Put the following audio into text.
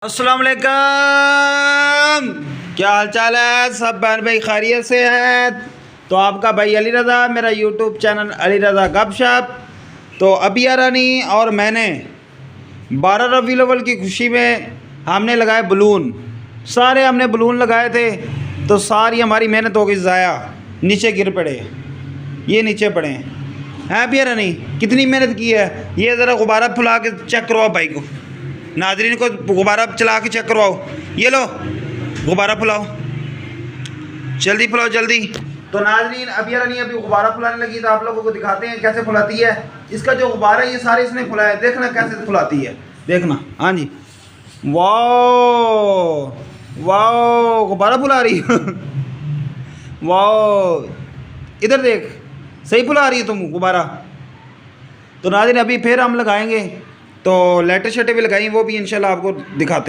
अस्सलाम वालेकुम, क्या हाल चाल है सब बहन भाई, खैरियत से हैं। तो आपका भाई अली रज़ा, मेरा यूट्यूब चैनल अली रज़ा गपशप। तो अभी रानी और मैंने 12 रबीउल अव्वल की खुशी में हमने लगाए बलून, सारे हमने बलून लगाए थे। तो सारी हमारी मेहनत हो गई ज़ाया, नीचे गिर पड़े, ये नीचे पड़े हैं। अभी रानी कितनी मेहनत की है। ये ज़रा गुब्बारा फुला के चेक करवाओ भाई को, नाजरीन को गुब्बारा चला के चेक करवाओ। ये लो गुब्बारा फुलाओ, जल्दी फुलाओ जल्दी। तो नाजरीन अभी गुब्बारा फुलाने लगी, तो आप लोगों को दिखाते हैं कैसे फुलाती है। इसका जो गुब्बारा है ये सारे इसने फुलाया, देखना कैसे फुलाती है, देखना। हाँ जी, वाह वाह, गुब्बारा फुला रही है वाह, इधर देख, सही फुला रही है तुम गुब्बारा। तो नाज़रीन अभी फिर हम लगाएंगे, तो लेटर शेटर भी लगाएंगे, वो भी इंशाल्लाह आपको दिखाते हैं।